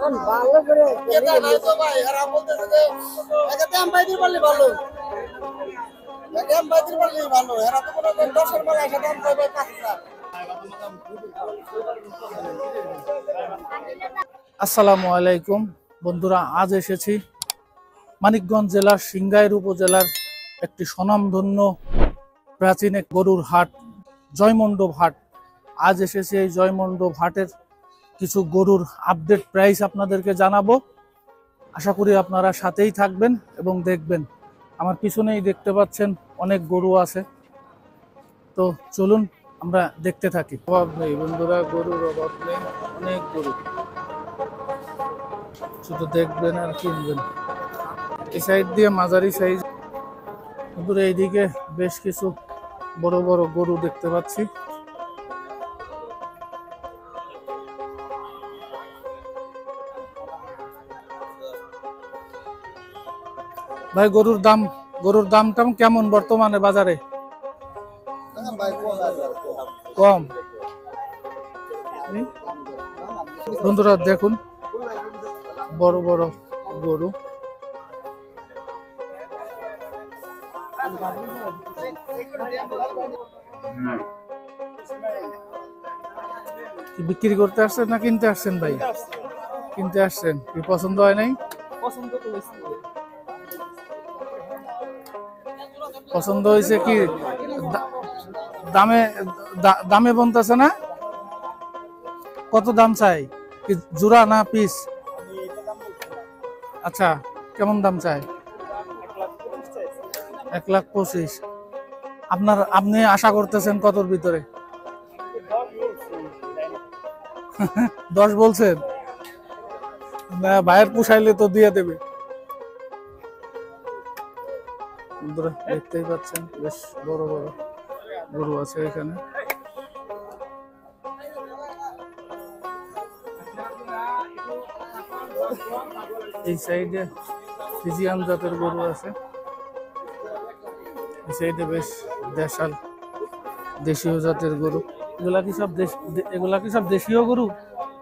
ভালো করে এটা নাই তো ভাই এরা বলতেছে যে এটাতে আম বাইদির পারলে ভালো এটা আম বাইদির পারলে ভালো এরা তো কোনো 10 এর মাল এসে দাম চাইবে 5000। আসসালামু আলাইকুম বন্ধুরা, আজ এসেছি মানিকগঞ্জ জেলার সিংগাইর উপজেলার একটি স্বনামধন্য প্রাচীন এক গরুর হাট, জয়মণ্ডপ হাট। আজ এসেছি এই জয়মণ্ডপ হাটের কিছু গরুর আপডেট প্রাইস আপনাদেরকে জানাবো। আশা করি আপনারা সাথেই থাকবেন এবং দেখবেন। আমার পিছনেই দেখতে পাচ্ছেন অনেক গরু আছে, তো চলুন আমরা দেখতে থাকি। অভাব নেই বন্ধুরা, গরুর অভাব নেই, অনেক গরু, শুধু দেখবেন আর কিনবেন। এই সাইড দিয়ে মাঝারি সাইজ, বন্ধুরা এইদিকে বেশ কিছু বড় বড় গরু দেখতে পাচ্ছি। ভাই গরুর দামটাম কেমন বর্তমানে বাজারে? কম। বন্ধুরা দেখুন বড় বড় গরু, বিক্রি করতে আসছেন না কিনতে আসছেন? ভাই কিনতে আসছেন, কি পছন্দ হয় নাই? পছন্দ হয়েছে কি? দামে বলতেছে না? কত দাম চাই? কি জোড়া না পিস? আচ্ছা, কেমন দাম চাই? 1,25,000। আপনি আশা করতেছেন কতর ভিতরে? 10 বলছেন? না, ভাইয়ের পুষাইলে তো দিয়ে দেবে। দেখতেই পাচ্ছেন বেশ বড় বড় গরু আছে এখানে। এই সাইডে ফিজিয়ান জাতের গরু আছে, এই সাইডে বেশ দেশাল দেশীয় জাতের গরু। এগুলা কি সব দেশীয় গরু?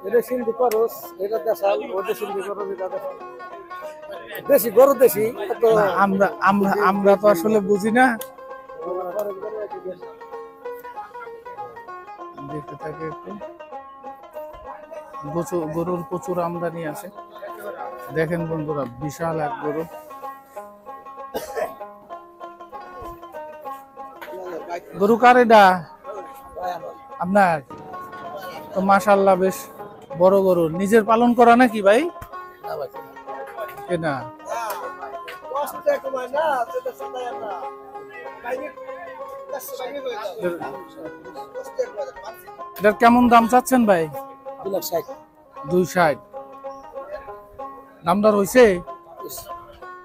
এটা সিন্ধি করস, এটা দেশাল, ওটা সিন্ধি করস, এটা দেশাল। দেশি গরু দেশি। আমরা তো আসলে বুঝি না। দেখতে থাকে একটু। গরুর প্রচুর আমদানি আছে। দেখেন বন্ধুরা, বিশাল এক গরু। গরু কার এটা? আপনার? তো মাশাআল্লাহ বেশ বড় গরু। নিজের পালন করা নাকি ভাই? কেনা। এটার কেমন দাম চাচ্ছেন ভাই? 260। দামদার হয়েছে?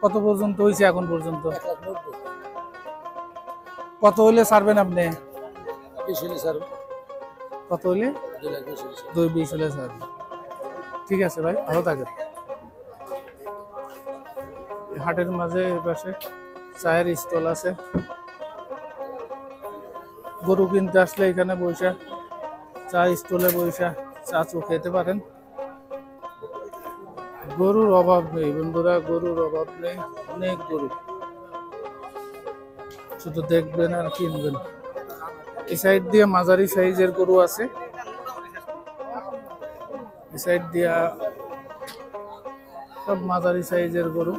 কত পর্যন্ত হয়েছে এখন পর্যন্ত? কত হইলে ছাড়বেন আপনি? কত হইলে? 220 হলে ছাড়বেন। ঠিক আছে ভাই, ভালো থাকেন। হাটের মাঝে পাশে চায়ের স্টল আছে। গরু কিনতে আসলে এখানে বৈশা চা স্টলে বৈশা চা চো খেতে পারেন। গরুর অভাব নেই বন্ধুরা, গরুর অভাব নেই, অনেক গরু, শুধু দেখবেন আর কিনবেন। এই সাইড দিয়ে মাঝারি সাইজের গরু আছে, এই সাইড দিয়া সব মাঝারি সাইজের গরু।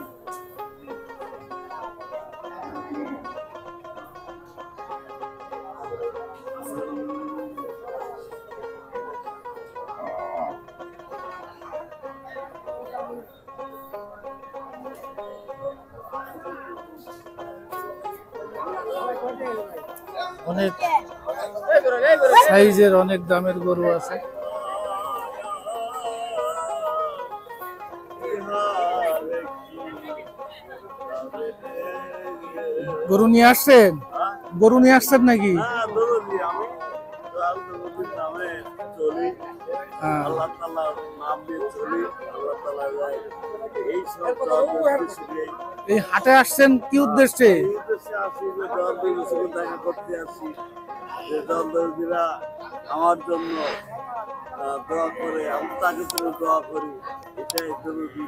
অনেক সাইজের অনেক দামের গরু আছে। গরু নিয়ে আসছেন? গরু নিয়ে আসছেন নাকি? এই হাটে আসছেন কি উদ্দেশ্যে? আমার জন্য দোয়া করে আমি তাকে জন্য দোয়া করি, এটাই জরুরি।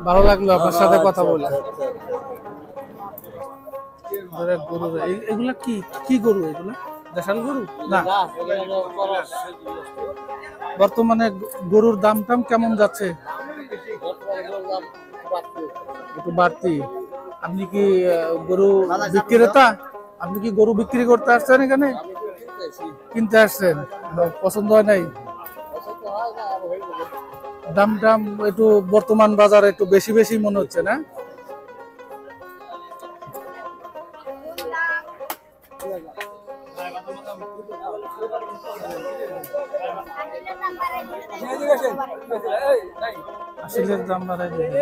ভালো লাগলো আপনার সাথে কথা বলে। গরু এগুলা কি কি গরু? এগুলা দেশাল গরু না? বর্তমানে গরুর দাম টাম কেমন যাচ্ছে? একটু বাড়তি। আপনি কি গরু বিক্রেতা? আপনি কি গরু বিক্রি করতে আসছেন এখানে? কিনতে আসছেন? পছন্দ হয় নাই? দাম টাম একটু বর্তমান বাজারে একটু বেশি বেশি মনে হচ্ছে না? আসলের দাম বাড়াই দিবে।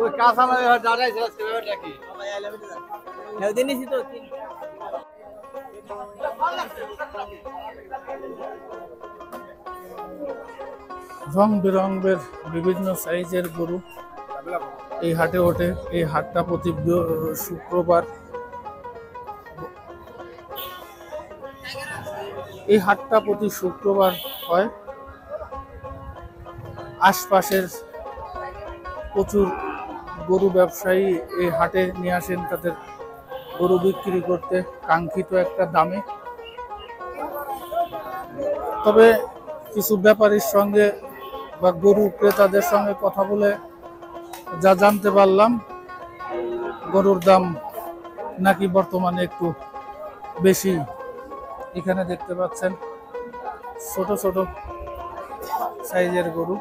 ওই কাঁচা লাগে দাঁড়াইছে আজকে ব্যাপারটা কি? দিনই তো রং বেরঙের বিভিন্ন সাইজের গরু এই হাটে ওঠে। এই হাটটা প্রতি শুক্রবার, এই হাটটা প্রতি শুক্রবার হয়। আশপাশের প্রচুর গরু ব্যবসায়ী এই হাটে নিয়ে আসেন তাদের গরু বিক্রি করতে কাঙ্ক্ষিত একটা দামে। তবে কিছু ব্যাপারীর সঙ্গে বা গরু ক্রেতাদের সঙ্গে কথা বলে যা জানতে পারলাম, গরুর দাম নাকি বর্তমানে একটু বেশি। এখানে দেখতে পাচ্ছেন ছোট ছোট সাইজের গরু।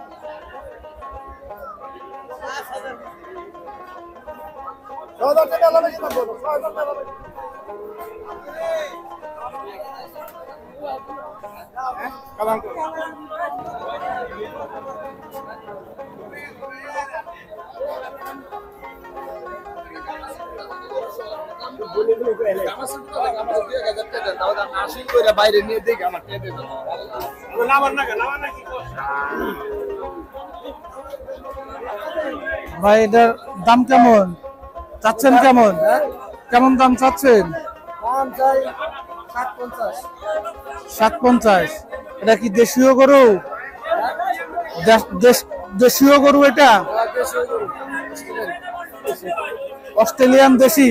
বাইরে নিয়ে দেখে আমার ভাই এটার দাম কেমন চাচ্ছেন? কেমন কেমন দাম চাচ্ছেন? 750। এটা কি দেশীয় গরু? দেশীয় গরু এটা? অস্ট্রেলিয়ান দেশি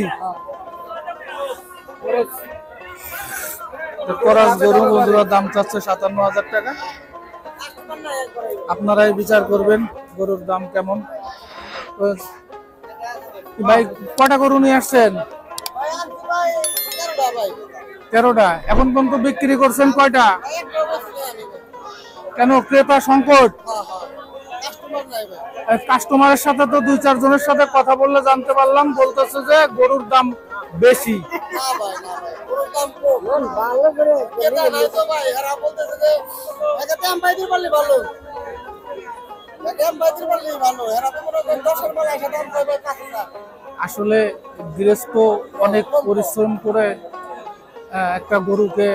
ক্রস গরু। বন্ধুরা দাম চাচ্ছে 57,000 টাকা। আপনারাই বিচার করবেন গরুর দাম কেমন। ভাই কটা গরু নিয়ে আসছেন? 13টা। এখন পর্যন্ত বিক্রি করছেন কয়টা? কেন ক্রেতা সংকট? কাস্টমারের সাথে তো 2-4 জনের সাথে কথা বললে জানতে পারলাম, বলতেছে যে গরুর দাম বেশি। আসলে গৃহস্থ অনেক পরিশ্রম করে একটা গরুকে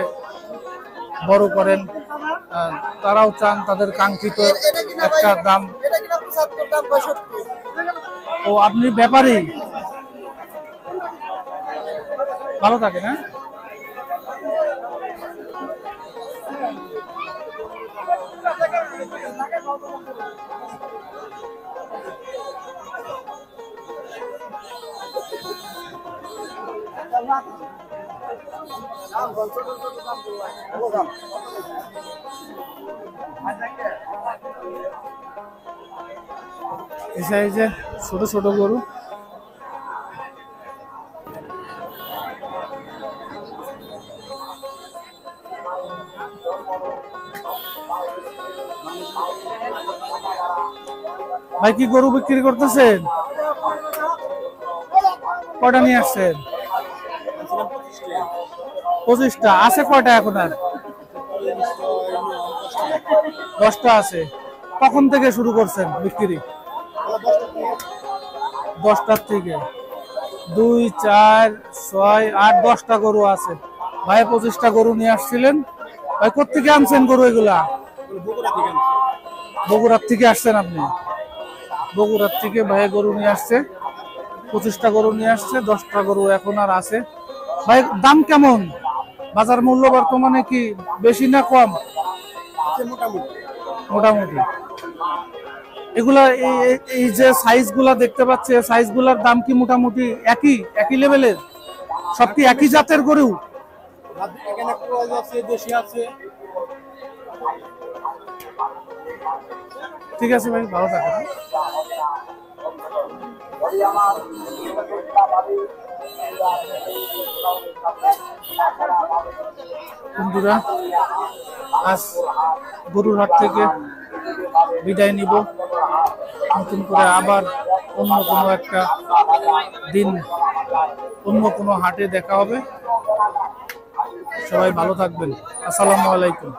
বড় করেন, তারাও চান তাদের কাঙ্ক্ষিত একটা দাম। ও আপনি ব্যাপারী, ভালো থাকে না? এই সাইজের ছোট ছোট গরু। ভাই কি গরু বিক্রি করতেছেন? কয়টা নিয়ে আসছেন? 25টা। আছে কয়টা এখন? আর 10টা আছে। কখন থেকে শুরু করছেন বিক্রি? 10টার থেকে। 2, 4, 6, 8, 10টা গরু আছে। ভাই 25টা গরু নিয়ে আসছিলেন। ভাই কোথেকে আনছেন গরু এগুলা? বগুড়ার থেকে আসছেন আপনি? বগুড়ার থেকে ভাই গরু নিয়ে আসছে, 25টা গরু নিয়ে আসছে, 10টা গরু এখন আর আছে। ভাই দাম কেমন? বাজার মূল্য বর্তমানে কি বেশি না কম? মোটামুটি মোটামুটি। এগুলা এই যে সাইজগুলা দেখতে পাচ্ছি, সাইজগুলার দাম কি মোটামুটি একই লেভেলের? সব কি একই জাতের গরু? এখানে ক্রস আছে, দেশি আছে। ঠিক আছে ভাই, ভালো থাকেন। বন্ধুরা, আজ গরুর হাট থেকে বিদায় নিব। নতুন করে আবার অন্য কোনো একটা দিন অন্য কোনো হাটে দেখা হবে। সবাই ভালো থাকবেন। আসসালামু আলাইকুম।